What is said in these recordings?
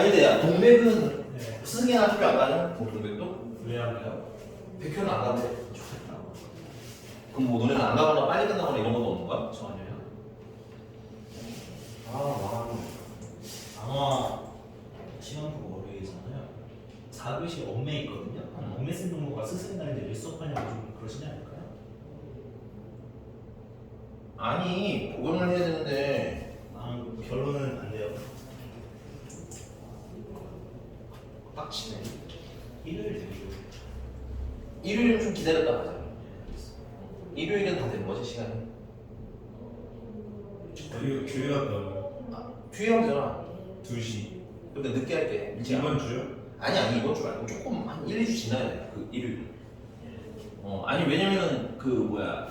아닌데 야 동백은 네. 스승이나 학교 안 가냐? 동백도? 왜 안 가요? 백효는 안 가는데 좋겠다. 그럼 뭐 너네는 안 가거나 빨리 끝나거나 이런 것도 없는 거야? 전혀요. 아 아마 시간표 월요일이잖아요. 4교시 엄매 있거든요. 엄매 쓴 동무가 스승 날인데 왜 수업하냐고 좀 그러시지 않을까요? 아니 보강을 해야 되는데 아 결론은 안 돼요. 빡치네. 일요일 되죠. 일요일은 좀 기다렸다 가자. 일요일은 다 되는 거지 시간이? 교회 갔다 뒤에 하면 되잖아. 2시 근데 늦게 할게. 일찍 안 이번 주요? 아니 이번 주 말고 조금 한 1, 2주 지나야 돼. 그 일요일. 아니 왜냐면은 그 뭐야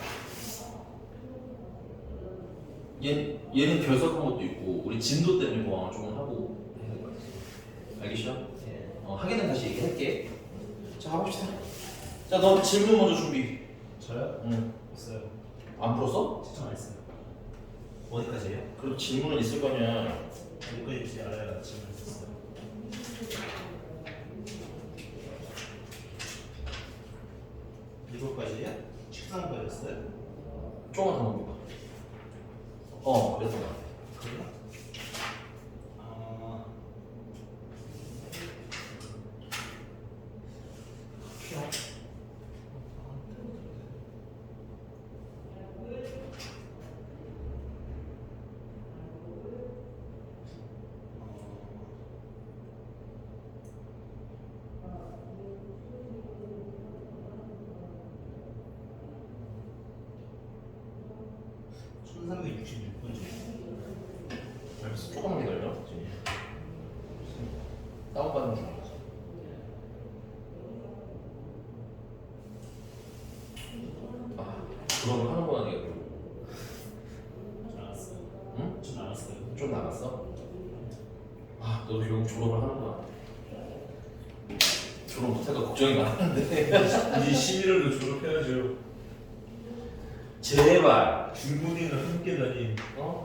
얘는 결석한 것도 있고 우리 진도 때문에 보강을 조금 하고 해야 될 것 같아. 알겠죠? 예. 하게는 다시 얘기할게. 자 가봅시다. 자 너 질문 먼저 준비. 저요? 응. 없어요. 안 풀었어? 채점 안 했어요. 어디까지예요? 그래도 질문은 있을 거냐. 어디까지 알아야 질문 했어요. 이거까지요? 식사까지였어요? 조금만 더 넘겨봐. 그랬던 것 같아. 그래요? 아... 필요? 알겠어. 조금만 기다려. 다운받는 중이야. 그럼 하는구나 네가. 전 알았어요. 응? 전 알았어요. 좀 남았어? 너도 결국 졸업을 하는구나. 졸업 못해도 걱정이 많았는데. 이제 11월로 졸업해야죠. 제발. 중고딩을 함께 다닌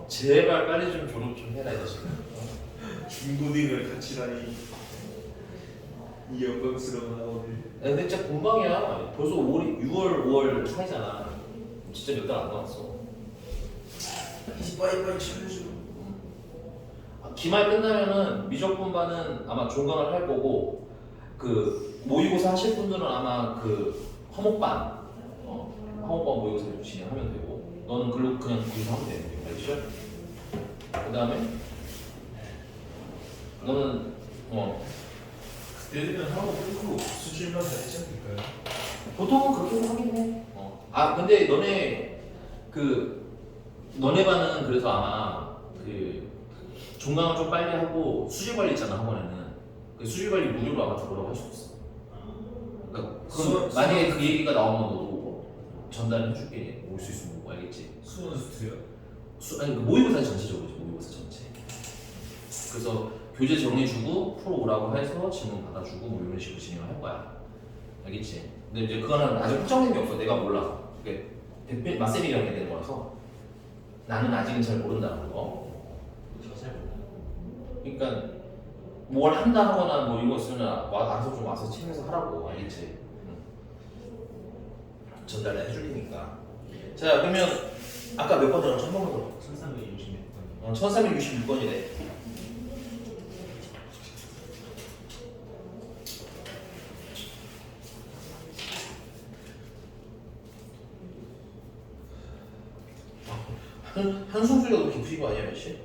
제발 빨리 좀 졸업 좀 해라 이거 지금. 중고딩을 같이 다니 이 영광스러운 아우들. 근데 진짜 금방이야. 벌써 6월, 5월 사이잖아. 진짜 몇 달 안 남았어. 빨리 치워줘. 기말 끝나면은 미적분반은 아마 종강을 할 거고 그 모의고사 하실 분들은 아마 그 화목반 화목반 모의고사 진행하면 되고 너는 그냥 거기서 하면 되는 거야. 알겠죠? 그 다음에 너는 그때는 하고 끊고 수질만 다니지 않을까요? 보통은 그렇게 하긴 해. 근데 너네 반은 그래서 아마 그 종강을 좀 빨리 하고 수질 관리 있잖아 학원에는. 그 수질 관리 무료로 아마 들어오라고 할 수 있어. 그러니까 만약에 그 얘기가 나오면 너도 전달을 해줄게. 올 수 있으면 뭐 알겠지? 수원 수트요? 아니 그 모의고사 전체적으로지 모의고사 전체. 그래서 교재 정해주고 프로 오라고 해서 질문 받아주고 뭐 이런 식으로 진행을 할 거야. 알겠지? 근데 이제 그거는 아직 확정된 게 없어. 내가 몰라. 그게 대표 마쌤이랑 해야 되는 거라서 나는 아직은 잘 모른다는 거. 저잘 몰라요. 그러니까 뭘 한다 하거나 뭐 이거 있으면 알아서 좀 와서 책에서 하라고. 알겠지? 전달을 해줄리니까. 자 그러면 아까 몇 번 전화 1000번 더. 1366번. 1366번이래. 한숨 소리가 너무 깊으신 거 아니야, 몇시?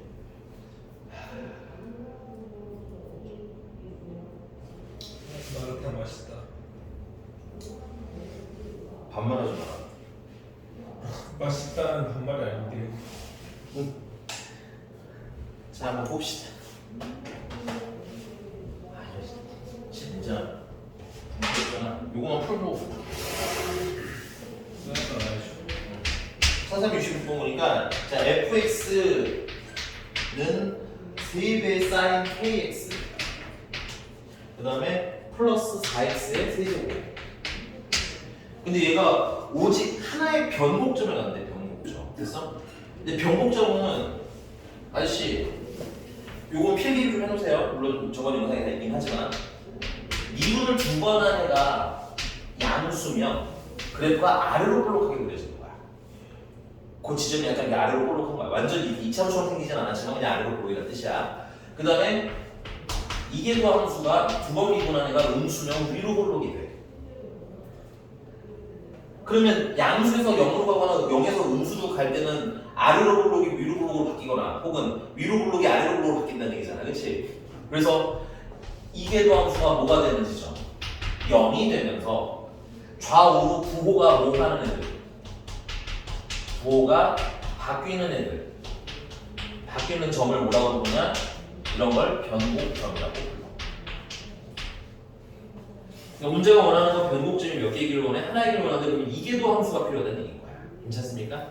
마라탕 맛있다. 반말하지 마라. 맛있다는 반말이 아닌데요. 자, 한번 봅시다. 진짜. 요거만 풀고. 생각도 안 하죠. 1366번 보니까, 자, fx는 3배의 sin kx. 그 다음에 플러스 4x의 세제곱. 근데 얘가 오직 하나의 변곡점을 갖는데, 변곡점. 됐어? 근데 변곡점은, 아저씨, 요건 필기를 좀 해놓으세요. 물론 저번 영상에 다 있긴 하지만 미분을 두 번 한 애가 양수면 그래프가 아래로 볼록하게 그려지는 거야. 그 지점이 약간 이게 아래로 볼록한 거야. 완전히 2차원처럼 생기진 않았지만 그냥 아래로 볼록이라는 뜻이야. 그 다음에 이계도 함수가 두 번 미분한 애가 음수면 위로 볼록이 돼. 그러면 양수에서 0으로 가거나 0에서 음수로 갈 때는 아래로 볼록이 위로 볼록으로 바뀌거나 혹은 위로 볼록이 아래로 볼록으로 바뀐다는 얘기잖아. 그치? 그래서 이계도 함수가 뭐가 되는지죠? 0이 되면서 좌우로 부호가 뭐 하는 애들? 부호가 바뀌는 애들. 바뀌는 점을 뭐라고 부르냐? 이런 걸 변곡점이라고 불러. 그러니까 문제가 원하는 건 변곡점이 몇 개이기를 원해? 하나이기를 원하는데 그러면 이계도 함수가 필요하다는 얘기인 거야. 괜찮습니까?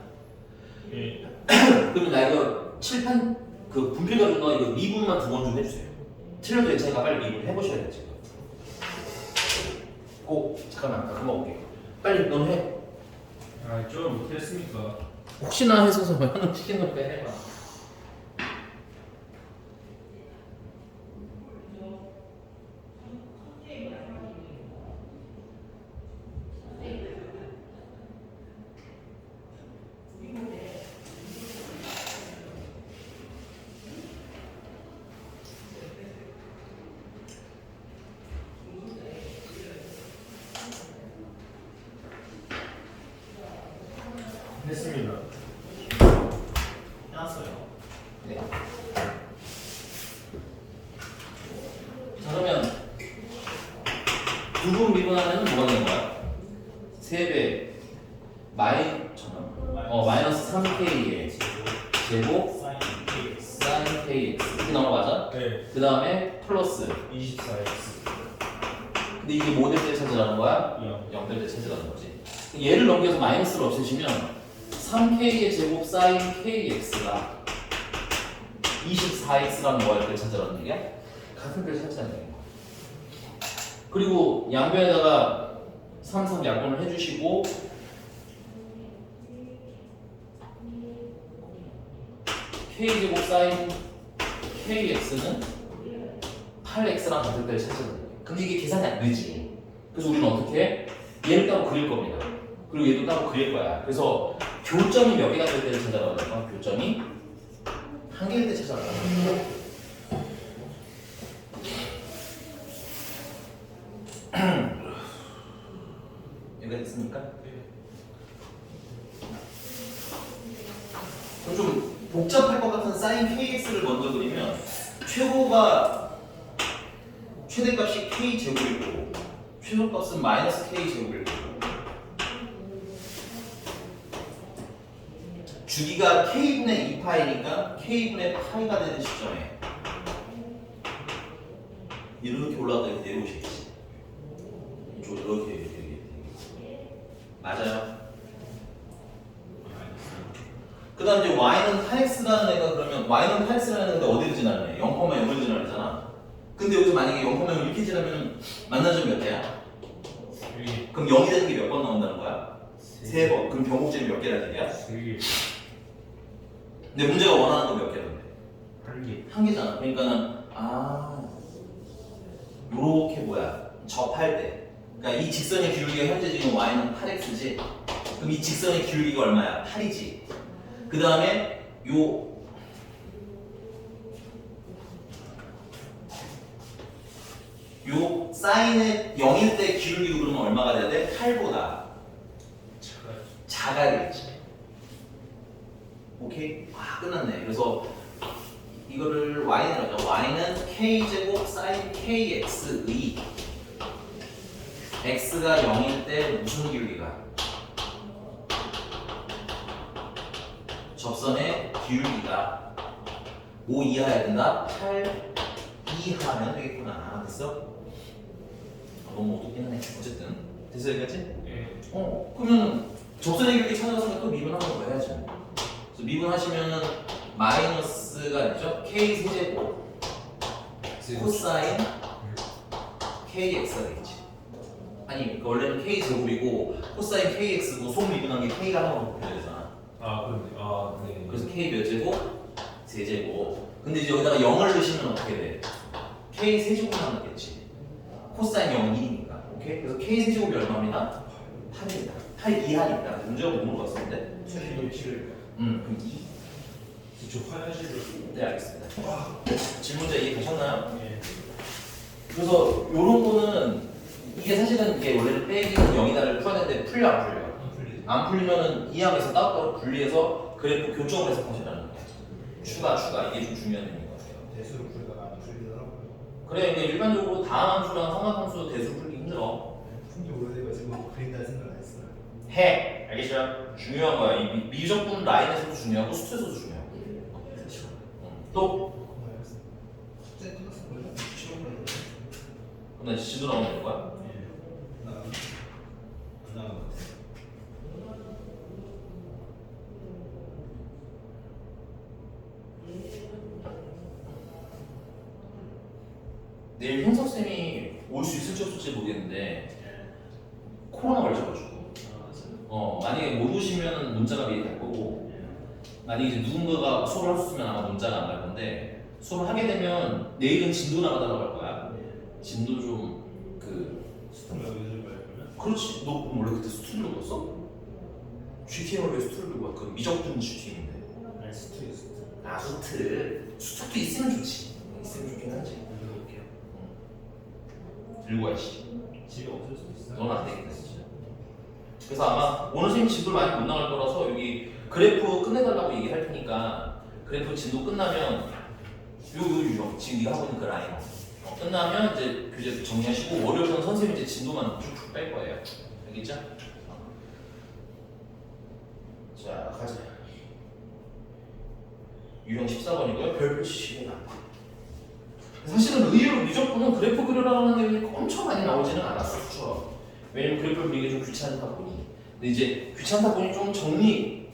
예. 그러면 나 이거 칠판 그 분필 같은 거 이거 미분만 두 번 좀 해주세요. 틀려도 괜찮으니까 빨리 미분 해보셔야 돼 지금. 잠깐만 나 금방 올게. 빨리 넌 해. 아, 좀 못했습니까? 혹시나 해서 하는 시키는 거 해봐. 했습니다. 해놨어요. 네. 자 그러면 두 분 미분하면 뭐가 되는 거야? 3배 마이너스 3k의 제곱 사인 KX sin kx 이렇게 넘어가자. 네. 그 다음에 플러스 24x. 근데 이게 뭐 될 때 찾으라는 거야? 0 될 때 찾으라는 거지. 얘를 넘겨서 마이너스를 없애시면 3k의 제곱 sin kx가 24x라는 뭐 할 때 찾으라는 얘기야? 같은 걸 찾자는 얘기야. 그리고 양변에다가 3, 3 약분을 해주시고 k제곱 sin kx는 8x랑 같은 걸 찾으라는 얘기야. 근데 이게 계산이 안 되지. 그래서 우리는 어떻게 해? 얘를 따로 그릴 겁니다. 그리고 얘도 따로 그릴 거야. 그래서 교점이 몇 개가 될 때를 찾아가는 거야. 교점이 한 개일 때 찾아가는 거야. 이해가 됐습니까? 그럼 좀 복잡할 것 같은 sin kx를 먼저 그리면 최대값이 k 제곱이고 최소값은 마이너스 k 제곱일 거고 주기가 k분의 2파이니까 k분의 파이가 되는 시점에 이렇게 올라가다 이렇게 내려오시겠지. 이쪽으로 이렇게 맞아요. 그 다음 이제 y는 8x라는 애가 그러면 y는 8x라는 애가 어디를 지나는 애? 0,0을 지나잖아. 근데 여기서 만약에 0,0을 이렇게 지나면 만난 점이 몇 개야? 그럼 0이 되는 게 몇 번 나온다는 거야? 3번. 그럼 변곡점이 몇 개라는 얘기야? 3개. 근데 문제가 원하는 거 몇 개던데? 8개. 한 개잖아. 그러니까는 요렇게 접할 때 그러니까 이 직선의 기울기가 현재 지금 y는 8x지. 그럼 이 직선의 기울기가 얼마야? 8이지. 그 다음에 요 사인의 0일 때 기울기도 그러면 얼마가 돼야 돼? 8보다 작아야겠지. 오케이? 끝났네. 그래서 이거를 y는 하죠. y는 k제곱 sin kx의 x가 0일 때 무슨 기울기가? 접선의 기울기가 5 이하여야 된다? 8 이하면 되겠구나. 됐어? 너무 어둡긴 하네. 어쨌든 됐어 여기까지? 예. 그러면 접선의 기울기 찾아서 또 미분하는 거 해야죠. 그래서 미분하시면은 마이너스가 있죠? k 세제곱 코사인 kx가 되겠지. 아니 원래는 k 제곱이고 코사인 kx고 속 미분한 게 k가 하나로 곱해야 되잖아. 아, 그런데. 아, 네. 그래서 k 몇 제곱? 세제곱 근데 이제 여기다가 0을 넣으시면 어떻게 돼? k 세제곱만 남겠지. 코사인 0은 1이니까. 오케이? 그래서 k 세제곱이 얼마입니다? 8입니다. 8 이하니까. 문제가 못 물어봤었는데. 수식을 치를. 그럼 2. 저 화장실을. 네, 알겠습니다. 질문자 이해되셨나요? 예. 그래서 요런 거는 이게 사실은 이게 원래는 빼기는 0이다를 풀어야 되는데 풀려 안 풀려요? 안 풀리죠. 안 풀리면은 이항에서 따로따로 분리해서 그래프 교정을 해서 하시라는 거예요. 추가 이게 좀 중요한 의미인 것 같아요. 대수를 풀다가 안 풀리더라고요. 그래, 그러니까 일반적으로 다함수랑 삼각함수 대수 풀기 힘들어. fun기 오래돼가지고 그린다는 생각을 안 했어요. 해, 알겠죠? 중요한 거야. 이 미적분 라인에서도 중요하고 수트에서도 중요하고. 또, 숙제 끝났어 원래 시험 보는 그럼 나 진도 나오면 되는 거야? 예. 안 나간 것 같아요. 내일 형석 쌤이 올 수 있을지 없을지 모르겠는데 코로나 걸려가지고. 만약에 못 오시면 문자가 미리 갈 거고. 만약에 이제 누군가가 수업을 할 수 있으면 아마 문자가 안 갈 건데 수업을 하게 되면 내일은 진도 나가달라고 할 거야. 진도 좀 스톤 여기 들고 갈 거면 그렇지. 너 원래 그때 스튜디오 뒀어? GTM을 왜 스튜디오 가? 그 미적분 GTM인데. 아니 스토리 스토리. 아 수특도 있으면 좋지. 있으면 좋긴 하지. 들어볼게요. 들고 와야지. 집에 없을 수도 있어요. 너는 안 되겠다 진짜. 그래서 아마 오늘 선생님 진도를 많이 못 나갈 거라서 여기 그래프 끝내달라고 얘기할 테니까 그래프 진도 끝나면 요 지금 네가 하고 있는 그 라인 끝나면 이제 교재 정리하시고 월요일은 선생님 이제 진도만 쭉쭉 뺄 거예요. 알겠죠? 자 가자. 유형 14번이고요. 별표 치시기는 않고. 사실은 의외로 미적분은 그래프 그려라는 내용이 엄청 많이 나오지는 않았어 수처럼. 왜냐면 그래프를 그리기 좀 귀찮다 보니. 근데 이제 귀찮다 보니 좀 정리해서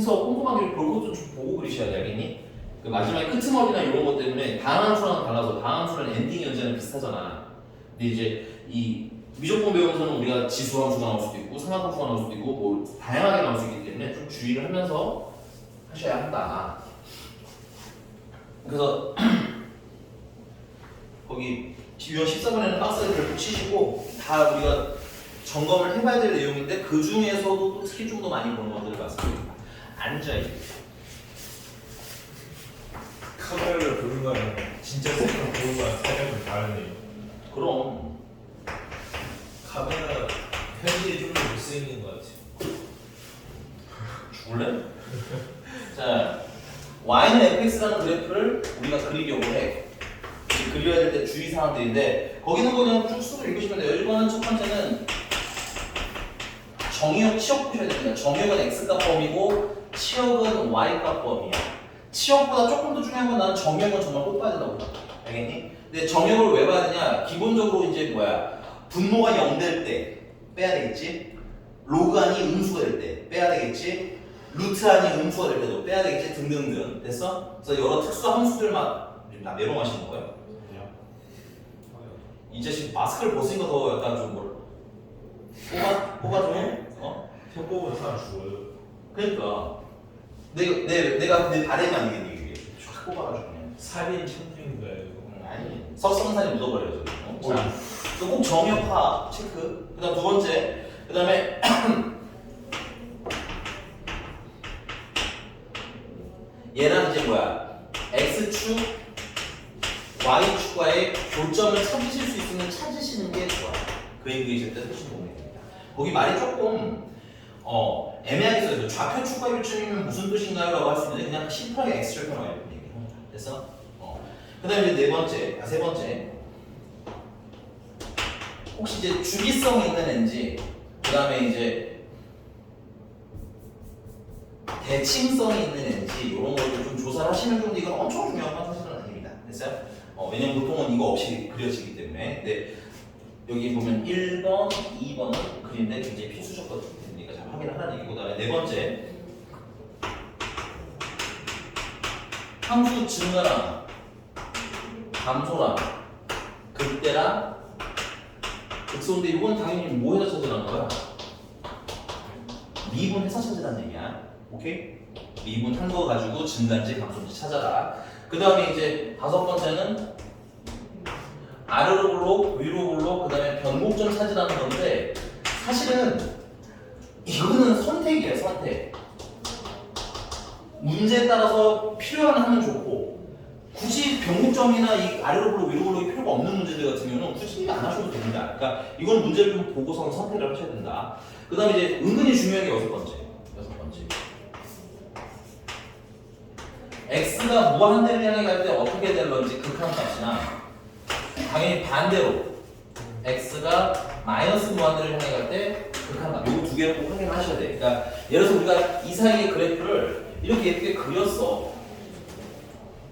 꼼꼼하게 볼 것도 좀 보고 그리셔야 돼, 알겠니? 그 마지막에 끄트머리나 이런 것 때문에 다함수랑 달라서 다함수랑 엔딩 연재는 비슷하잖아. 근데 이제 이 미적분 배우면서는 우리가 지수함수가 나올 수도 있고 삼각함수가 나올 수도 있고 뭐 다양하게 나올 수 있기 때문에 좀 주의를 하면서 하셔야 한다. 그래서 거기 유형 14번에는 박스를 별표 치시고 다 우리가 점검을 해봐야 될 내용인데 그 중에서도 특히 좀 더 많이 보는 것들을 말씀드립니다. 앉아있기. 카메라를 보는 거랑 진짜 생각 보는 거랑 사람은 다르네요. 그럼 카메라 현실이 좀 더 못쓰이는 것 같아요. 죽을래? 자, y는 fx라는 그래프를 우리가 그리려고 해. 그려야 될 때 주의사항들인데 거기 있는 거 그냥 쭉 쓰고 읽으시면 돼요. 1번은 첫 번째는 정의역 치역 보셔야 됩니다. 정의역은 x값 범위고 치역은 y값 범위야. 치역보다 조금 더 중요한 건 나는 정의역은 정말 꼭 봐야 된다고 봐. 알겠니? 근데 정의역을 왜 봐야 되냐? 기본적으로 이제 분모가 0 될 때 빼야 되겠지? 로그 안이 음수가 될 때 빼야 되겠지? 루트 안이 음수가 될 때도 빼야 되겠지? 등등등. 됐어? 그래서 여러 특수 함수들만 나 메롱하시는 거예요? 이 자식 마스크를 벗으니까 더 약간 좀 뽑아 좀 혀 뽑으면 사람 죽어요. 그러니까 내가 내 바램이 아니겠니 이게 쫙 뽑아가지고 그냥. 살인 천생인가요? 아니 섭성산이 묻어버려요 지금. 자, 꼭 정역화 체크. 그다음 두 번째. 그다음에 얘랑 이제 x축 y축과의 교점을 찾으실 수 있으면 찾으시는 게 좋아요. 그 얘기하실 때 쓰시는 도움이 됩니다. 거기 말이 조금 애매하게 써요. 좌표축과 교점이면 무슨 뜻인가요? 라고 할 수 있는데 그냥 심플하게 x축과 y축 얘기합니다. 됐어? 그 다음에 이제 세 번째 혹시 이제 주기성이 있는 앤지 그 다음에 이제 대칭성이 있는 앤지 이런 것들 좀 조사를 하시면 좋은데 이건 엄청 중요한 건 사실은 아닙니다. 됐어요? 왜냐면 보통은 이거 없이 그려지기 때문에. 근데 여기 보면 1번, 2번은 그린데 굉장히 필수적거든요. 그러니까 잘 확인을 하는 얘기고. 그다음에 네 번째 함수 증가랑 감소랑 극대랑 극소인데 이건 당연히 뭐 해서 찾으라는 거야? 미분해서 찾으라는 얘기야. 오케이? 미분한 거 가지고 증가인지 감소인지 찾아라. 그 다음에 이제 5번째는 아래로 블록, 위로 블록, 그 다음에 변곡점 찾으라는 건데 사실은 이거는 선택이에요, 선택. 문제에 따라서 필요한 하면 좋고 굳이 변곡점이나 이 아래로 블록, 위로 블록이 필요가 없는 문제들 같은 경우는 굳이 안 하셔도 됩니다. 그러니까 이건 문제를 좀 보고서 선택을 하셔야 된다. 그 다음에 이제 은근히 중요한 게 6번째. x가 무한대를 향해 갈 때 어떻게 될런지 극한값이나 당연히 반대로 x가 마이너스 무한대를 향해 갈 때 극한값. 이 두 개를 꼭 확인하셔야 돼. 그러니까 예를 들어서 우리가 이 사이의 그래프를 이렇게 예쁘게 그렸어.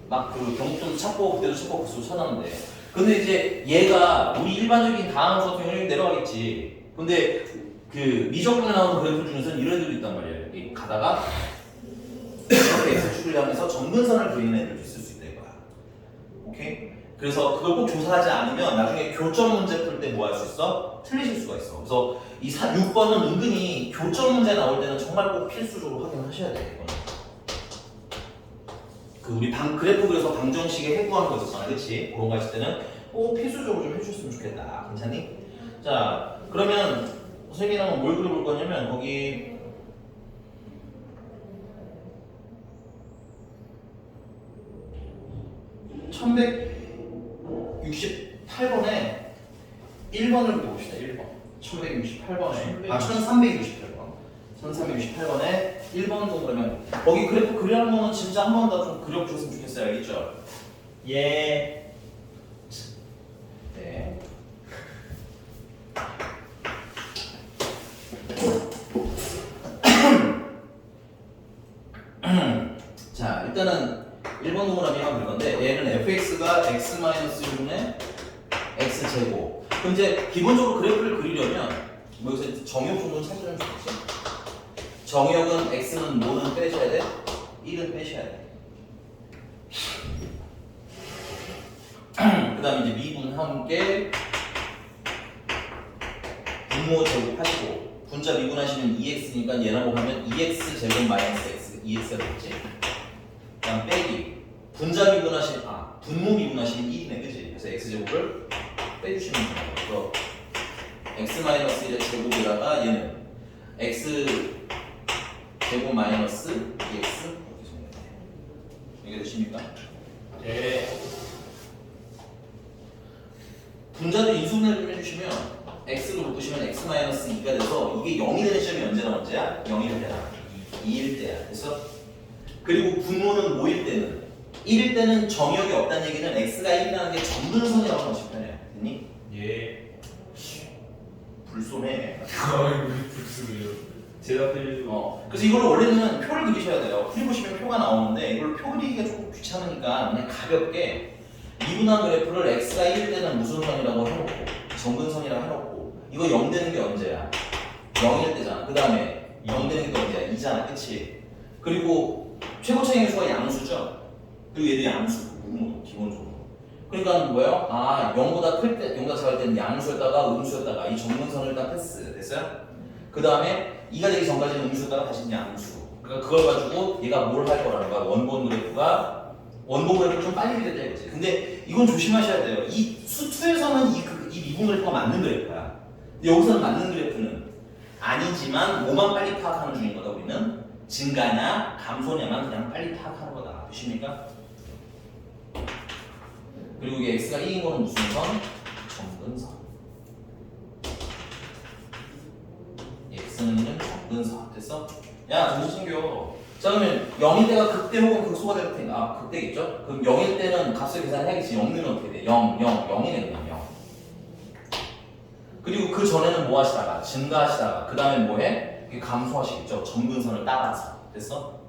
막 그 경북도 찾고 그때도 찾고 그수도 찾았는데 근데 이제 얘가 우리 일반적인 다항수 같은 경우는 내려가겠지. 근데 그 미적분에 나오는 그래프 중에서는 이런 애들도 있단 말이에요. 이렇게 가다가 이렇게 x축을 향해서 점근선을 그리는 애들도 있을 수 있다 이거야. 오케이? 그래서 그걸 꼭 조사하지 않으면 나중에 교점 문제 풀 때 뭐 할 수 있어? 틀리실 수가 있어. 그래서 이 6번은 은근히 교점 문제 나올 때는 정말 꼭 필수적으로 확인하셔야 돼. 이거는. 그 우리 그래프 그래서 방정식에 해부하는 거 있었잖아, 그렇지? 그런 거 했을 때는 꼭 필수적으로 좀 해주셨으면 좋겠다. 괜찮니? 자, 그러면 선생님이랑 뭘 그려볼 거냐면 거기 1168번에 1번을 그려봅시다. 1번. 1168번에 1368번에 1번 동그라미. 거기 그래프 그리는 거는 진짜 한 번 더 좀 그려주셨으면 좋겠어요. 알겠죠? 예. 네. 자, 일단은 1번 동그라미만 그릴 건데 얘는 fx가 x-1분의 x제곱. 그럼 이제 기본적으로 그래프를 그리려면 뭐 여기서 정역 정도는 찾으면 좋겠지? 정역은 x는 뭐는 빼셔야 돼? 1은 빼셔야 돼. 그 다음에 이제 미분 함께 분모 제곱하시고 분자 미분하시면 2x니까 얘랑 곱하면 2x 제곱 마이너스 x 2x가 되겠지? 그 다음 빼기 분자 미분하시면 분모 미분하시면 1이네 그치? 그래서 x제곱을 빼주시면 됩니다. 그래서 x 마이너스 1의 제곱에다가 얘는 x 제곱 마이너스 2x 이렇게 정리해요. 이게 되십니까? 예. 분자를 인수분해를 좀 해주시면 x로 묶으시면 x 마이너스 2가 돼서 이게 0이 되는 시점이 언제나 언제야? 0일 때나 2일 때야. 그래서 그리고 분모는 뭐일 때는 1일 때는 정역이 없다는 얘기는 x가 1이라는 게 점근선이라고 하시면 편해요. 됐니? 예. 불손해. 아이고 불쑥이요. 대답을 그래서 이걸 원래는 표를 그리셔야 돼요. 풀이 보시면 표가 나오는데 이걸 표 그리기가 조금 귀찮으니까 그냥 가볍게 미분한 그래프를 x가 1일 때는 무슨 선이라고 해놓고 정근선이라고 해놓고 이거 0 되는 게 언제야? 0일 때잖아. 그 다음에 0 되는 게 언제야? 2잖아. 그치? 그리고 최고차의 수가 양수죠? 그리고 얘도 양수, 기본적으로. 그러니까 뭐예요? 0보다 클 때, 0보다 작을 때는 양수였다가 음수였다가 이 정근선을 일단 패스. 됐어요? 그 다음에 2가 되기 전까지는 음수였다가 다시 양수. 그러니까 그걸 가지고 얘가 뭘 할 거라는 거야. 원본 그래프가 좀 빨리 그렸다 이거지. 근데 이건 조심하셔야 돼요. 이 수2에서는 이 미분 그래프가 맞는 그래프야. 근데 여기서는 맞는 그래프는 아니지만 뭐만 빨리 파악하는 중인 거다. 우리는 증가냐 감소냐만 그냥 빨리 파악하는 거다. 되십니까? 그리고 이게 x가 2인 거는 무슨 선? 정근선. x는 정근선. 됐어? 야 정신 챙겨. 자 그러면 0일 때가 극대 혹은 극소가 될 테니까 극대겠죠? 그럼 0일 때는 값을 계산해야겠지. 0는 어떻게 돼? 0, 0이네 그냥 0. 그리고 그 전에는 뭐 하시다가 증가하시다가 그 다음에 뭐 해? 감소하시겠죠? 점근선을 따라서. 됐어?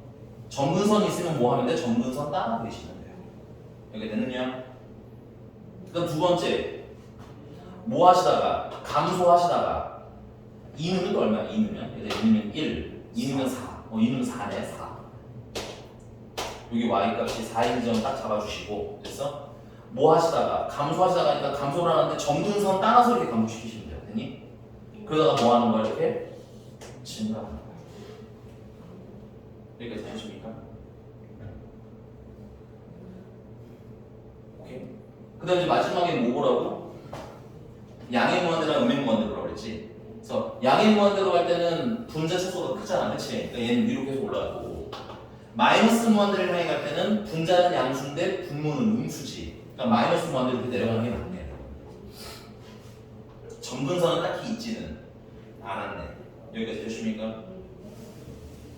점근선 있으면 뭐 하면 돼? 점근선 따라 그리시면 돼요. 이렇게 되느냐? 그다음 두 번째 뭐 하시다가 감소하시다가 2 넣으면 또 얼마야? 2 넣으면? 2 넣으면 1, 2 넣으면 4 2 넣으면 4네 4 여기 y값이 4인 지점 딱 잡아주시고 됐어? 뭐 하시다가 감소하시다가 하니까 감소를 하는데 점근선 따라서 이렇게 감소시키시면 돼요. 됐니? 그러다가 뭐 하는 거야 이렇게? 증가하는 거야. 여기까지 되십니까? 오케이. 그다음 이제 마지막에 뭐라고? 양의 무한대랑 음의 무한대로라고 그랬지. 그래서 양의 무한대로 할 때는 분자 차수가 크잖아, 그렇지? 그러니까 얘는 위로 계속 올라가고 마이너스 무한대를 향해 갈 때는 분자는 양수인데 분모는 음수지. 그러니까 마이너스 무한대로 이렇게 내려가는 게 맞네. 점근선은 딱히 있지는 않았네. 여기까지 되십니까?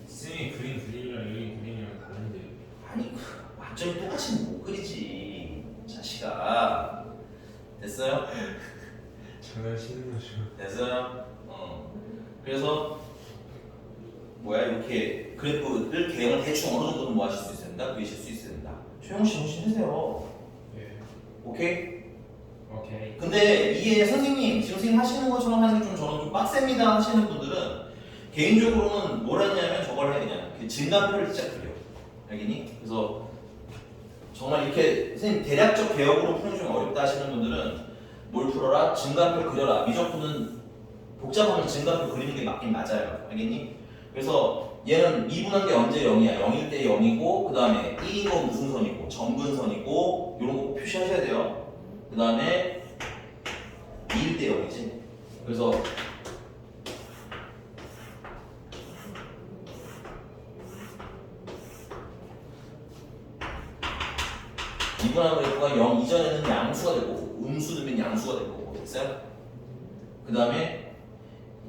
쌤이 그린 그림이랑 여기 그림이랑 다른데. 아니 완전히 똑같이는 못 그리지 자식아. 됐어요? 장난치는 거죠. 됐어요? 그래서 뭐야 이렇게 그래프를 개형을 대충 어느 정도는 뭐 하실 수 있어야 된다? 그리실 수 있어야 된다. 최영 씨 정신 해세요. 예. 오케이? 오케이. 근데 이게 선생님 지금 선생님 하시는 것처럼 하는 게 좀 저는 좀 빡셉니다 하시는 분들은 개인적으로는 뭘 했냐면 저걸 해 그냥 그 증가표를 진짜 그려. 알겠니? 그래서 정말 이렇게 선생님 대략적 개혁으로 푸는 게 좀 어렵다 하시는 분들은 뭘 풀어라? 증가표 그려라. 미적분은 복잡하면 증가표 그리는 게 맞긴 맞아요. 알겠니? 그래서 얘는 미분한 게 언제 0이야? 0일 때 0이고 그 다음에 1인 건 무슨 선이고 점근선이고 이런 거 꼭 표시하셔야 돼요. 그 다음에 2일 때 0이지. 그래서 미분한 그래프가 0 이전에는 양수가 되고 음수 넣으면 양수가 되고 됐어요? 그 다음에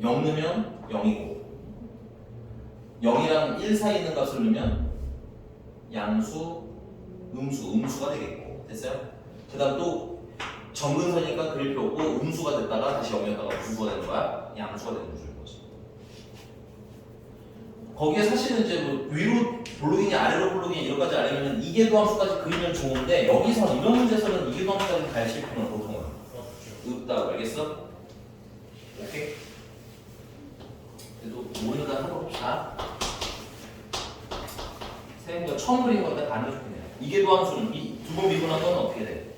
0 넣으면 0이고 0이랑 1 사이에 있는 값을 넣으면 양수, 음수가 되겠고 됐어요? 그 다음 또 점근선이니까 그릴 필요 없고 음수가 됐다가 다시 0이었다가 무슨 수가 되는 거야? 양수가 되는 구조인 거지. 거기에 사실은 이제 뭐 위로 볼록이냐 아래로 볼록이냐 이런 까지 알려면 이계도함수까지 그리면 좋은데 여기서 이런 문제에서는 이계도함수까지 갈 필요는 보통은 없다고. 알겠어? 오케이? 그래도 모르는 거 한번 봅시다. 선생님과 처음 그린 건데 안 해줬긴 해요. 이계도함수는 이 두 번 미분한 건 어떻게 돼?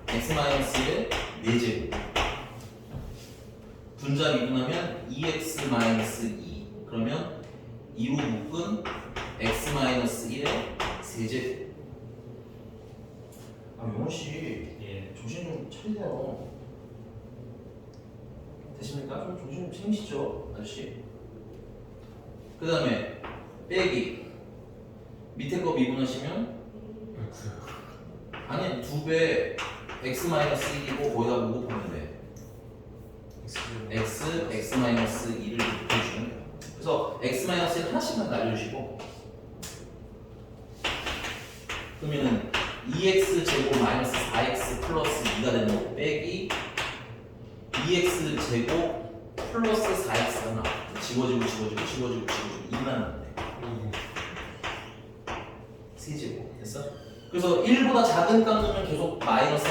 x-1의 4제곱 분자 미분하면 2x-2 그러면 2로 묶은 x-1의 세제곱. 아 용호씨 예. 정신 좀 차리세요. 되십니까? 좀 정신 좀 챙기시죠 아저씨. 그 다음에 빼기 밑에 거 미분하시면 아니 2배 x-1이고 거기다 뭐고 보면 돼. x, x-2를 곱해주시면 돼요. 그래서 x-1 하나씩만 날려주시고 그러면은 2x 제곱 마이너스 4x 플러스 2가 되는 거 빼기 2x 제곱 플러스 4x가 나와. 지워지고 2만 나는데 세제곱 됐어? 그래서 1보다 작은 값 넣으면 계속 마이너스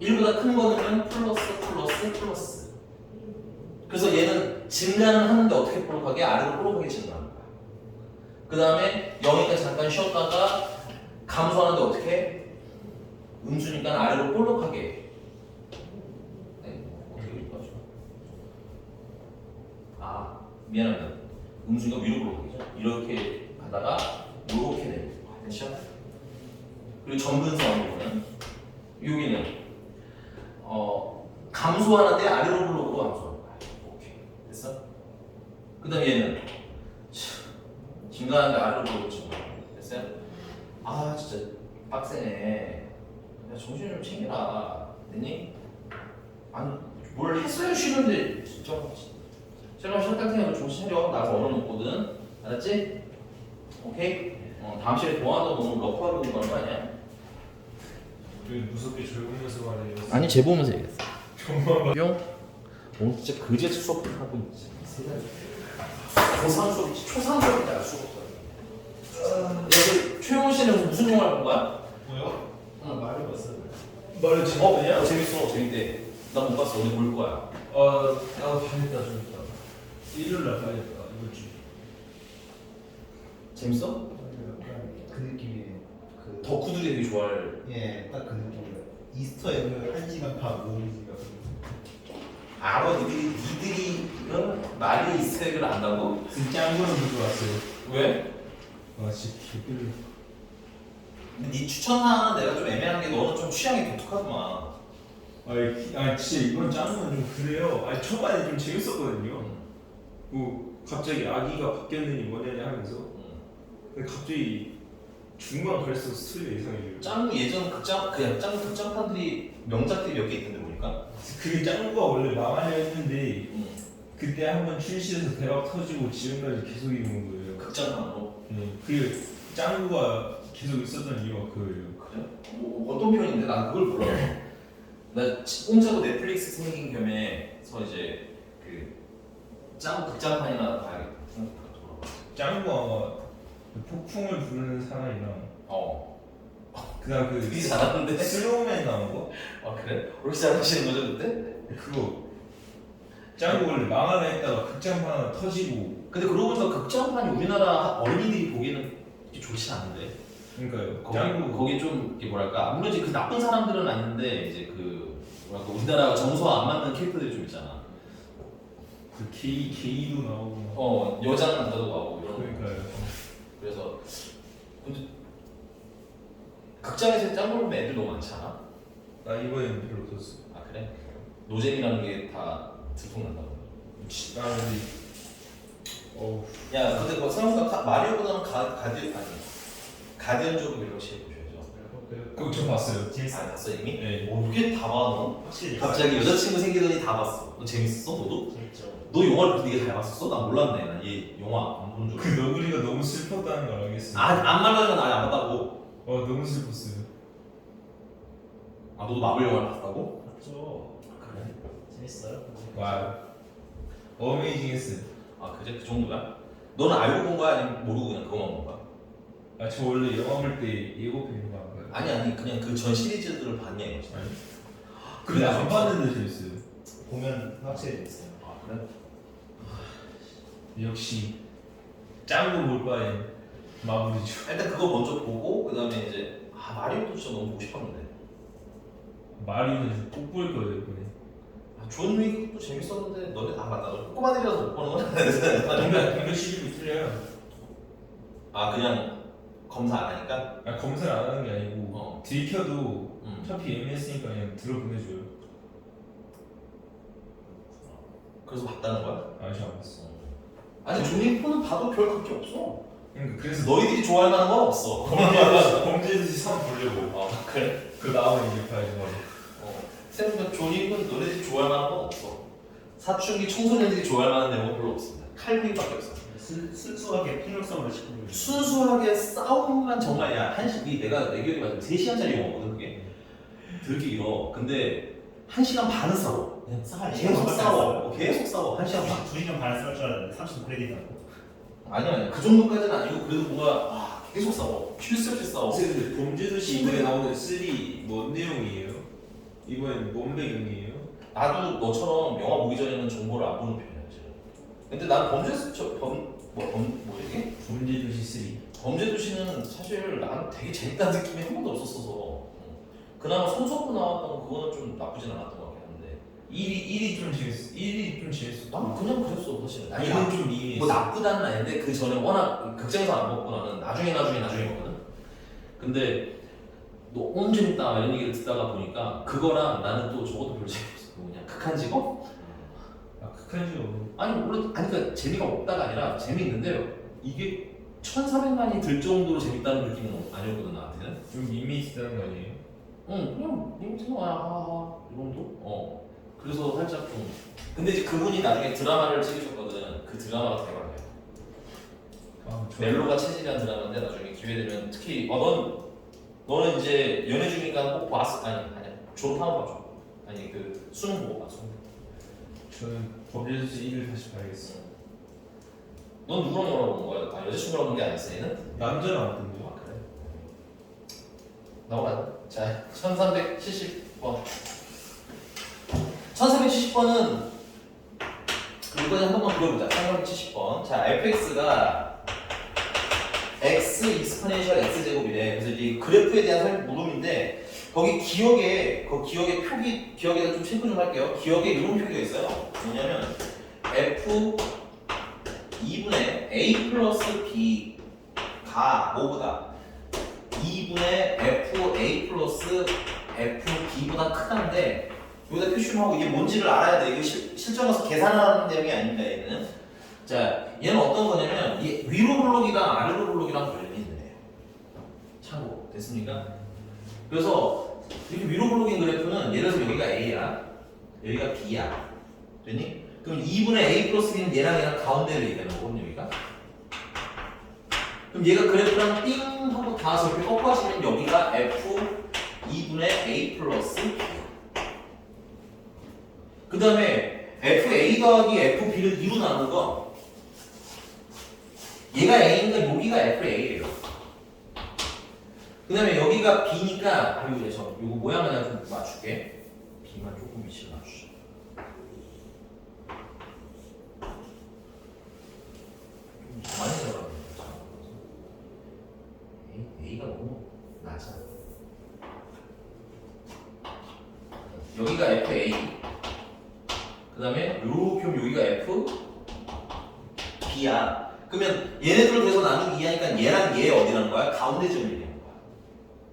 1보다 큰 거 넣으면 플러스. 그래서 얘는 증가는 하는데 어떻게 볼록하게? 아래로 볼록하게 증가하는 거야. 그 다음에 0이니까 잠깐 쉬었다가 감소하는데 어떻게? 음수니까 아래로 볼록하게. 네, 어떻게 그릴 거죠? 아 미안합니다. 음수가 위로 볼록하죠. 이렇게 가다가 이렇게 되는 거야. 됐죠? 그리고 점근선으로는 여기는 감소하는데 아래로 볼록으로 감소하는 거야. 오케이 됐어? 그 다음에 얘는 증가하는데 아래로 볼록으로 증가. 됐어요? 아 진짜 빡세네. 야 정신 좀 챙겨라. 됐니? 아니 뭘 했어야 쉬는데 진짜 제가 쉬었다 테니까 정신 차려. 나서 얼어놓거든. 알았지? 오케이? 다음 시간에 동화도 너무 러프하게 보는 거 아니야? 왜 무섭게 졸으면서 말해요? 아니 제 보면서 얘기했어. 정말 뿅. 오늘 진짜 그제지 수업을 하고 있지. 고상 수업이지 초상 수업인지 알 수가 없어. 그 최용훈 씨는 무슨 영화를 본 거야? 뭐요? 말해봤어요. 말을 지금 재밌어. 재밌대. 나 못 봤어. 오늘 볼 거야. 나도 봐야겠다 좀 이따. 일요일 날 봐야겠다 이번 주. 재밌어? 약간 그 느낌이에요. 그 덕후들이 되게 좋아할. 예, 딱 그 느낌이에요. 이스터 에그 1시간 반 모으기가 알아 니들이 말이 이스택을 안다고? 짱구는 들고 왔어요. 왜? 와 진짜 개꿀. 근데 네 추천하는 내가 좀 애매한 게 너는 좀 취향이 독특하구만. 진짜 이번 짱구는 좀 그래요. 초반에 좀 재밌었거든요. 뭐 갑자기 아기가 바뀌었느니 뭐냐냐 하면서 근데 갑자기 중반 갈수록 스토리가 이상해져요. 짱구 예전 그냥 짱구 극장판들이 명작들이 몇 개 있던데 보니까. 그게 짱구가 원래 망하려 했는데 그때 한번 출시해서 대박 터지고 지금까지 계속 있는 거예요. 극장판으로. 그 짱구가 계속 있었던 이유가 그거예요. 그래? 어떤 편인데? 난 그걸 몰라. 나 공짜로 넷플릭스 생긴 겸해서 이제 그 짱구 극장판이나 봐야겠다. 짱구가 그 폭풍을 부르는 사나이랑 그다음 그 되게 잘하는데? 슬로우맨 나온 거? 아 그래? 그렇게 잘하시는 거죠 그때? 그거 짱구 원래 망하려 했다가 극장판 하나 터지고 근데 그러고 보니까 극장판이 우리나라 어린이들이 보기에는 좋지 않은데. 그러니까요. 거기 좀 이게 뭐랄까 물론 이제 그 나쁜 사람들은 아닌데 이제 그 뭐랄까 우리나라 정서와 안 맞는 캐릭터들이 좀 있잖아. 그 게이도 나오고 여자는 남자도 나오고 이런. 그러니까요. 그래서 근데 극장에서 짱구 보면 애들 너무 많지 않아? 나 이번엔 별로 없었어. 아 그래? 노잼이라는 게 다 들통난다고. 나 근데 야 근데 뭐 생각보다 마리오보다는 가디언 조금 이런 식 보셔야죠. 그거 저 봤어요. 재밌어. 아 봤어 이미? 네. 이게 다 봐 너? 확실히 갑자기 여자친구 생기더니 다 봤어. 너 재밌었어 너도? 재밌죠. 너 영화를 되게 잘 봤었어? 난 몰랐네. 난 얘 영화 안 보는 줄. 그 너구리가 너무 슬펐다는 걸 알겠어. 안 말하는 건 아예 안 봤다고. 너무 슬펐어요. 아 너도 마블 영화를 봤다고? 맞죠. 그래. 재밌어요. 와우. 어메이징했어요. 아 그래? 그 정도야? 너는 알고 본 거야 아니면 모르고 그냥 그거만 본 거야? 저 원래 영화 볼 때 예고편 이거 안 봐요. 아니 그냥 그 전 시리즈들을 봤냐 이거지. 아니. 그래, 안 봤는데 재밌어요. 보면 확실히 재밌어요. 아 그래? 역시 짱구 볼 바엔 마블이죠. 일단 그거 먼저 보고 그 다음에 이제 마리오도 진짜 너무 보고 싶었는데. 마리오는 꼭 볼 거예요 이번에. 존 윅도 재밌었는데 너네 맞다. 너 꼬마들이라서 못 보는 건 동작 시리즈 틀려요. 아 그냥 검사 안 하니까? 검사를 안 하는 게 아니고 들켜도 음. 어차피 예매했으니까 그냥 들어보내줘요. 그래서 봤다는 거야? 아직 안 봤어. 아니 존 윅4는 봐도 별 그렇게 없어. 그래서 너희들이 좋아할 만한 건 없어. 범죄도시 3 보려고. 그래? 그 나오면 이제 봐야지 바로. 쌤, 존 윅은 너네들이 좋아할 만한 건 없어. 사춘기 청소년들이 좋아할 만한 내용은 별로 없습니다. 칼빈밖에 없어. 순수하게 폭력성으로 치고 순수하게 싸움만 정말 내가 내 기억이 맞으면 3시간짜리 영화거든 그게. 되게 길어. 근데 1시간 반은 싸워. 그냥 계속 싸워. 계속 싸워. 1시간 반. 2시간 반을 쓸 줄 알았는데 30분이라고. 아니야. 그 정도까지는 아니고 그래도 뭔가 계속 싸워. 쉴 새 없이 싸워. 근데 범죄도시 이번에 이번에 나오는 3 뭔 내용이에요? 이번엔 뭔 배경이에요? 나도 너처럼 영화 보기 전에는 정보를 안 보는 편이야 지금. 근데 난 뭐지? 범죄도시 범죄도시는 사실 나는 되게 재밌다는 느낌이 한 번도 없었어서 그나마 손석구 나왔던 그거는 좀 나쁘진 않았던 것 같긴 한데 1이 좀 재밌어. 1이 좀 재밌어. 나는 그냥 그랬어 사실. 아니, 2는 좀 미미했어. 뭐 나쁘다는 아닌데 그 전에 워낙 극장에서 안 먹고 나는 나중에 먹거든. 근데 너무 재밌다 이런 얘기를 듣다가 보니까 그거랑 나는 또 저것도 별로 재미없어. 그냥 극한 직업? 극한지요. 아니 물론 그러니까 재미가 없다가 아니라 재미있는데 이게 1,400만이 들 정도로 재밌다는 느낌은 아니었거든 나한테는. 좀 미미했다는 거 아니에요? 그냥 생각야 하하하 이 정도? 그래서 살짝 좀 근데 이제 그분이 나중에 드라마를 찍으셨거든. 그 드라마가 대박이야. 멜로가 체질이라는 드라마인데 나중에 기회 되면 특히 너는 이제 연애 중이니까 꼭 봤을 아니야 졸업하고 봐줘. 아니 그 수능 보고 봐 수능. 저는 범죄도시 1을 다시 봐야겠어. 넌 누구랑 영화 보는 거야? 여자친구랑 보는 게 아니었어 얘는? 남자랑 안 뜬대요. 그래. 나오라. 자, 1370번. 1370번은 이번에 한 번만 그려보자. 1370번. 자, fx가 x 익스포넨셜 x 제곱이래. 그래서 이 그래프에 대한 물음인데 거기 기억에 표기 기억에다 좀 체크 좀 할게요. 기억에 이런 표기가 있어요. 뭐냐면 f 2분의 a 플러스 b가 뭐보다 2분의 fa 플러스 fb보다 크다는데 여기다 표시 좀 하고 이게 뭔지를 알아야 돼. 이거 실전 가서 계산하는 내용이 아닙니다. 얘는. 자, 얘는 어떤 거냐면 이 위로 블록이랑 아래로 블록이랑 관련이 있는 애예요. 참고 됐습니까? 그래서 이렇게 위로 블록인 그래프는 예를 들어서 여기가 A야, 여기가 B야. 됐니? 그럼 2분의 A 플러스 B는 얘랑 가운데를 얘기하는 거거든요, 여기가. 그럼 얘가 그래프랑 띵 하고 닿아서 이렇게 꺾어지면 여기가 F 2분의 A 플러스 B야. 그 다음에 FA 더하기 FB를 2로 나누는 거 얘가 A니까 여기가 FA예요. 그 다음에 여기가 B니까 요거 모양을 내가 좀 맞출게. B만 조금 위치를 맞추자. 좀 많이 들어가네. A가 너무 낮아. 여기가 FA. 그 다음에 이렇게 하면 여기가 F B야. 그러면 얘네들을 계속 나누기 2하니까 얘랑 얘 어디라는 거야? 가운데 점을 얘기하는 거야.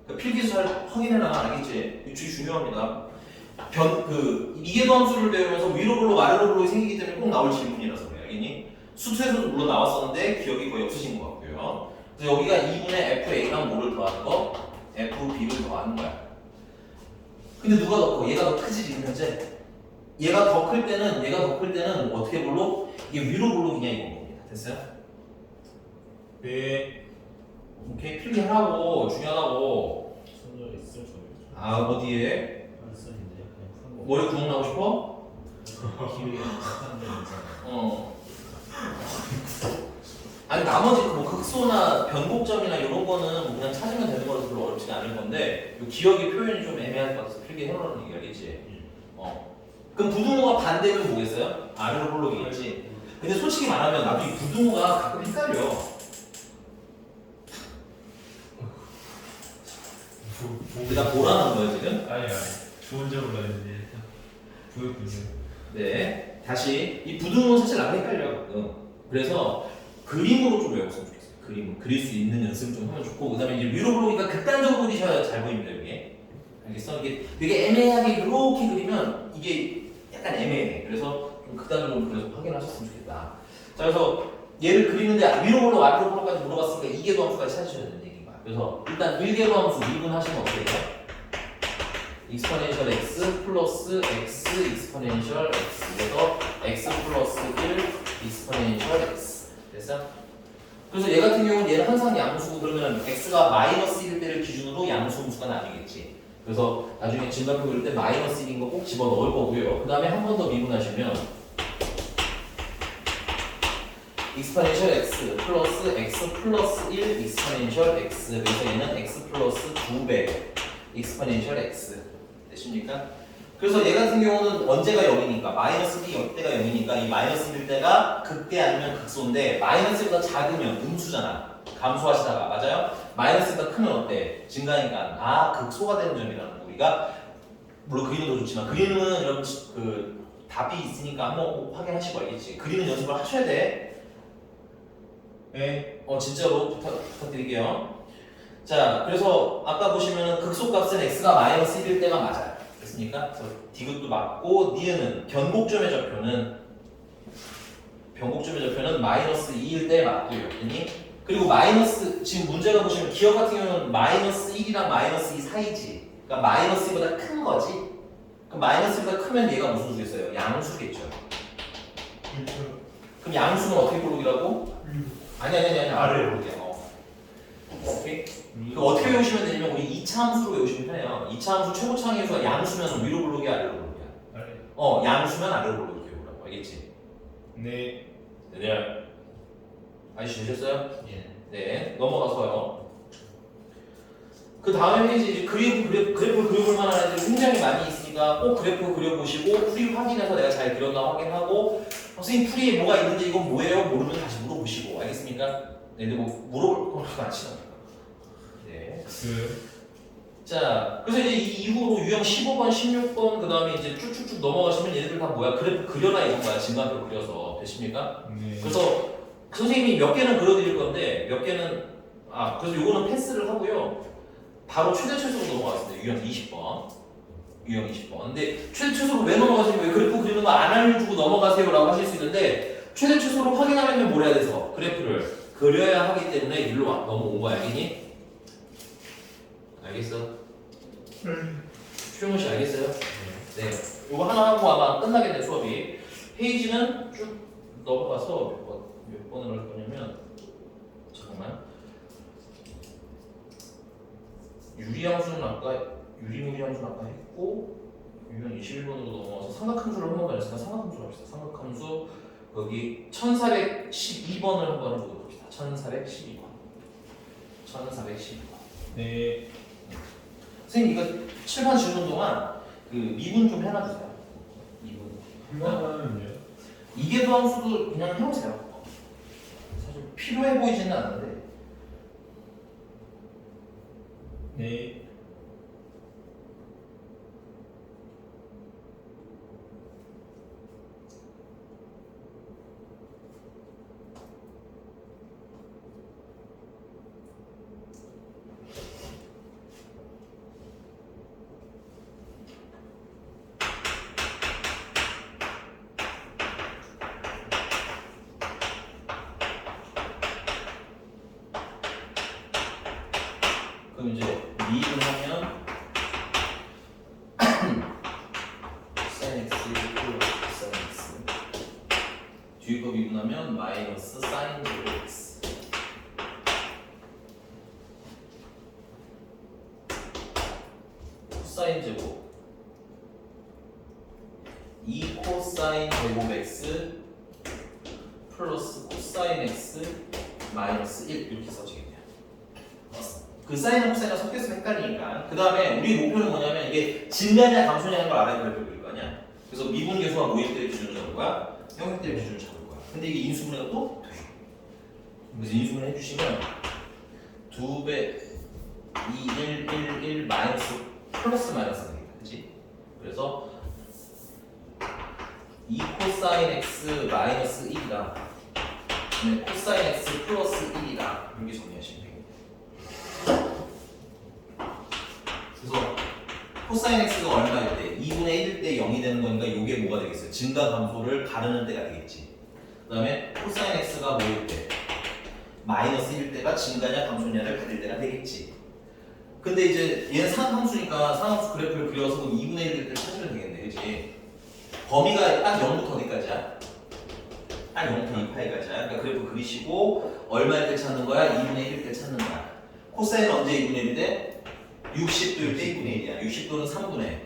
그러니까 필기에서 잘 확인해놔. 알겠지? 이거 되게 중요합니다. 이계도 함수를 배우면서 위로 블록 아래로 블록이 생기기 때문에 꼭 나올 질문이라서 그래. 알겠니? 수투에서도 물론 나왔었는데 기억이 거의 없으신 것 같고요. 그래서 여기가 2분의 FA랑 뭐를 더하는 거? FB를 더하는 거야. 근데 누가 더 커? 얘가 더 크지 지금 현재? 얘가 더 클 때는 어떻게 블록? 이게 위로 블록이냐 이건 겁니다. 됐어요? 네. 오케이 필기하라고 중요하다고. 손절 있을 줄. 아 어디에? 안 쓰는데 그냥 푼 거. 머리 구멍 나고 싶어? 기억이 못하는데 괜찮아. 어. 아니 나머지 뭐 극소나 변곡점이나 이런 거는 뭐 그냥 찾으면 되는 거라서 별로 어렵지가 않을 건데 요 기억의 표현이 좀 애매할 것 같아서 필기해놓으라는 얘기 알겠지? 어. 그럼 부등호가 반대면 뭐겠어요? 아래로 블록이겠지. 근데 솔직히 말하면 나도 이 부등호가 가끔 헷갈려. 근데 나 뭐라는 거야 지금? 아니 좋은 점으로 했는데 보였군요. 네. 다시 이 부등호는 사실 나도 헷갈려. 그래서 그림으로 좀 외웠으면 좋겠어요. 그림 그릴 수 있는 연습 좀 하면 좋고 그다음에 이제 위로 블록이니까 극단적으로 그리셔야 잘 보입니다 이게. 알겠어? 이게 되게 애매하게 이렇게 그리면 이게 약간 애매해. 그래서 좀 극단적으로 그려서 확인하셨으면 좋겠다. 자, 그래서 얘를 그리는데 위로 블록 아래로 블록까지 물어봤으니까 이계도 함수까지 찾으셔야 되는 얘기인 거야. 그래서 일단 1계도 함수 미분하시면 어떻게 돼요? 익스포넨셜 x 플러스 x 익스포넨셜 x 그래서 x 플러스 1 익스포넨셜 x 됐어? 그래서 얘 같은 경우는 얘는 항상 양수고 그러면 x가 마이너스 1일 때를 기준으로 양수 함수가 나뉘겠지. 그래서 나중에 증가표 그릴 때 마이너스 1인 거 꼭 집어 넣을 거고요. 그 다음에 한 번 더 미분하시면 익스포넨셜 x 플러스 x 플러스 1 익스포넨셜 x 그래서 얘는 x 플러스 2배 익스포넨셜 x 되십니까? 그래서 얘 같은 경우는 언제가 0이니까 마이너스 1이 역대가 0이니까 이 마이너스 1일 때가 극대 아니면 극소인데 마이너스보다 작으면 음수잖아. 감소하시다가 맞아요? 마이너스보다 크면 어때? 증가니까 극소가 되는 점이라는 거 우리가 물론 그리는 도 좋지만 그리는 이런 그 답이 있으니까 한번 꼭 확인하시고 알겠지? 그리는 연습을 하셔야 돼. 네, 진짜로 부탁드릴게요. 자, 그래서 아까 보시면 극소값은 x가 마이너스 1일 때가 맞아요. 됐습니까? 그래서 디귿도 맞고 니은은 변곡점의 좌표는 마이너스 2일 때 맞고요. 그리고 마이너스 지금 문제가 보시면 기억 같은 경우는 마이너스 1이랑 마이너스 2 사이지. 그러니까 마이너스 2보다 큰 거지. 그럼 마이너스 2보다 크면 얘가 무슨 수겠어요? 양수겠죠. 그럼 양수는 어떻게 블록이라고? 아니 아래로 볼게요. 오케이? 그 어떻게 외우시면 되냐면 우리 2차 함수로 외우시면 편해요. 2차 함수 최고차 함수가 양수면 위로 블록이야 아래로 블록이야? 양수면 아래로 블록이 외우라고 알겠지? 네. 네. 아저씨 되셨어요? 예. 네. 넘어가서요. 그 다음에 이제 그래프 그려볼 만한 애들이 굉장히 많이 있으니까 꼭 그래프 그려보시고 풀이 확인해서 내가 잘 그렸나 확인하고 선생님 풀이에 뭐가 있는지 이건 뭐예요? 모르면 다시 물어보시고 알겠습니까? 네, 근데 뭐 물어볼 건 많지 않아요. 네. 자, 그래서 이제 이 이후로 유형 15번, 16번 그 다음에 이제 쭉쭉쭉 넘어가시면 얘네들 다 뭐야? 그래프 그려라 이런 거야. 증가표 그려서 되십니까? 네. 그래서 선생님이 몇 개는 그려드릴 건데 몇 개는 그래서 요거는 패스를 하고요. 바로 최대 최소로 넘어가겠습니다. 유형 20번. 유형 20번. 근데 최대 최소로 왜 넘어가세요? 왜 그래프 그리는 거 안 알려주고 넘어가세요? 라고 하실 수 있는데 최대 최소로 확인하려면 뭘 해야 돼서? 그래프를 그려야 하기 때문에 일로 넘어온 거야. 알겠니? 알겠어? 수영훈 씨 알겠어요? 네. 요거 하나 하고 아마 끝나겠네 수업이. 페이지는 쭉 넘어가서 몇 번을 할 거냐면 잠깐만. 유리함수는 아까 유리무리함수는 아까 했고 유형 21번으로 넘어와서 삼각함수를 한 번 더 했으니까 삼각함수를 합시다. 삼각함수 거기 1412번을 한번 해보도록 합시다. 1412번. 1412번. 네. 선생님 이거 칠판 지우는 동안 그 미분 좀 해놔주세요. 미분. 한 번만요. 이계도함수도 그냥 해보세요. 사실 필요해 보이지는 않는데. 네. 그럼 이제 미분하면 sin x 플러스 sin x 뒤에 거 미분하면 마이너스 sin 제곱 x 코사인 제곱 2 코사인 제곱 x 플러스 코사인 x 마이너스 1 이렇게 써지겠네요. 그 사인과 코사인과 섞여서 헷갈리니까. 그 다음에 우리 목표는 뭐냐면 이게 진단이냐 감소냐는 걸 알아야 그래프 그릴 거 아니야. 그래서 미분 계수와 모일 때의 기준을 잡을 거야. 형용 때의 기준을 잡을 거야. 근데 이게 인수분해가 또 돼. 그래서 인수분해 해주시면 2배 2, 1, 1, 1 마이너스 플러스 마이너스가 되겠다. 그치? 그래서 2 코사인 x 마이너스 1이다. 코사인 x 플러스 1이다. 이렇게 정리하시면 돼요. 그래서 코사인 x가 얼마일 때? 2분의 1일 때 0이 되는 거니까 이게 뭐가 되겠어요? 증가 감소를 가르는 때가 되겠지. 그 다음에 코사인 x가 뭐일 때? 마이너스 1일 때가 증가냐 감소냐를 가릴 때가 되겠지. 근데 이제 얘는 상함수니까 상함수 그래프를 그려서 그럼 2분의 1일 때 찾으면 되겠네. 그치? 범위가 딱 0부터 어디까지야? 딱 0부터 2파이까지야. 그러니까 그래프 그리시고 얼마일 때 찾는 거야? 2분의 1일 때 찾는 거야. 코사인은 언제 2분의 1이 돼? 60도일 때 2분의 1이야. 60도는 3분의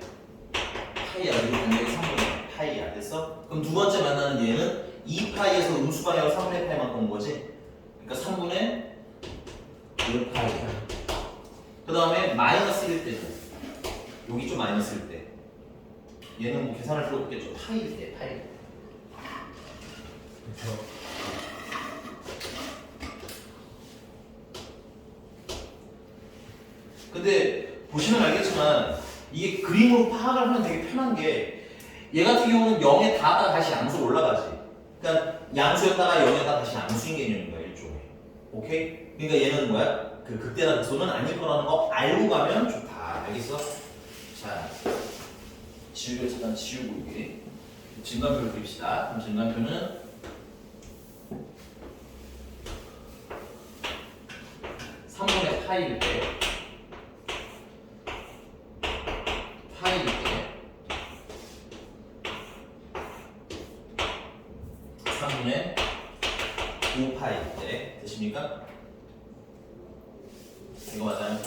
파이야. 그리고 반대로 3분의 파이야. 됐어? 그럼 두 번째 만나는 얘는 2파이에서 음수방향으로 3분의 파이만큼 온 거지? 그러니까 3분의 1파이야. 그 다음에 마이너스 1일 때는 여기 좀 마이너스일 때 얘는 뭐 계산할 필요 없겠죠. 파이일 때, 파이. 그렇죠. 근데 보시면 알겠지만 이게 그림으로 파악을 하면 되게 편한 게 얘 같은 경우는 0에 닿다가 다시 양수로 올라가지. 그러니까 양수였다가 0에다가 다시 양수인 개념인 거야 일종의. 오케이? 그러니까 얘는 뭐야? 그 극대나 극소는 아닐 거라는 거 알고 가면 좋다. 알겠어? 자, 지우개 차단 지우고 여기 증간표를 그립시다. 그럼 증간표는 (3분의) 파이일 때 파이일 때 3분의 5파이일 때 되십니까? 이거 맞아요?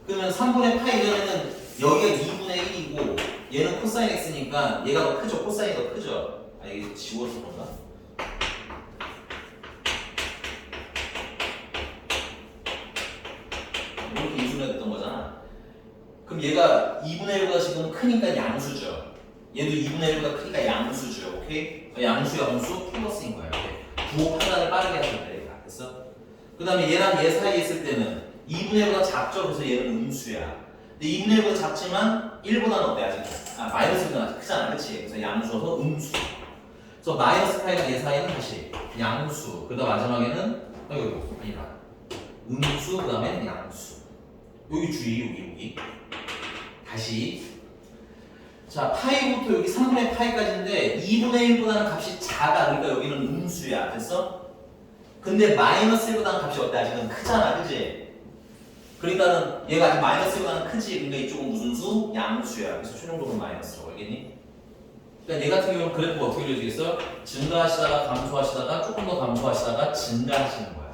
그러면 3분의 파이 전에는 여기가 2분의 1이고 얘는 코사인 x니까 얘가 더 크죠? 코사인이 더 크죠? 아 이게 지워서 그런가? 이렇게 인수분해가 됐던 거잖아. 그럼 얘가 2분의 1보다 지금 크니까 양수죠. 얘도 2분의 1보다 크니까 양수죠. 오케이? 양수 양수 플러스인 거야. 이렇게 부호 판단을 빠르게 하면 돼. 됐어? 그 다음에 얘랑 얘 사이에 있을 때는 2분의 1보다 작죠? 그래서 얘는 음수야. 근데 2분의 1보다 작지만 1보다는 어때 아직? 마이너스 1보다 아직 크잖아, 그렇지? 그래서 양수여서 음수. 그래서 마이너스 파이가 얘 사이는 다시 양수. 그다음 마지막에는 아니라 음수 그다음에 양수. 여기 주의 여기. 다시. 자 파이부터 여기 3분의 파이까지인데 2분의 1보다는 값이 작아. 그러니까 여기는 음수야. 됐어? 근데 마이너스 1보다는 값이 어때? 아직은 크잖아, 그지? 그러니까는 얘가 아직 마이너스 1보다는 크지. 그러니까 이쪽은 무슨 수? 양수야. 그래서 최종적으로 마이너스라고 알겠니? 그러니까 얘 같은 경우는 그래프가 어떻게 그려지겠어? 증가하시다가 감소하시다가 조금 더 감소하시다가 증가하시는 거야.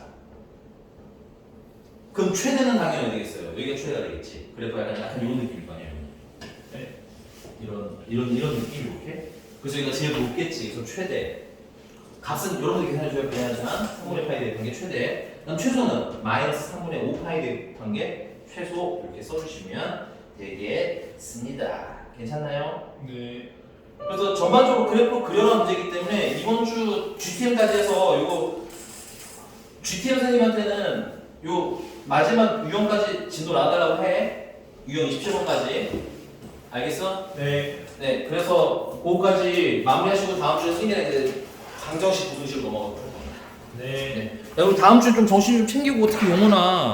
그럼 최대는 당연히 어디 되겠어요? 여기가 최대가 되겠지. 그래프가 약간 이런 느낌일 거 아니에요. 네? 이런 느낌이 이렇게. 그래서 여기가 제일 높겠지. 그래서 최대. 값은 여러분들이 계산해줘야 되지만 3분의 파이 대입한 게 최대. 그다음 최소는 마이너스 3분의 5 파이 대입한 게 최소. 이렇게 써주시면 되겠습니다. 괜찮나요? 네. 그래서 전반적으로 그래프 그려라 문제이기 때문에 이번 주 GTM까지 해서 이거 GTM 선생님한테는 요 마지막 유형까지 진도 나와달라고 해. 유형 27번까지. 알겠어? 네. 네, 그래서 그거까지 마무리하시고 다음 주에 승인에 이제 강정식 부등식으로 넘어가도록. 네. 네. 야, 우리 다음 주에 좀 정신 좀 챙기고 특히 용호나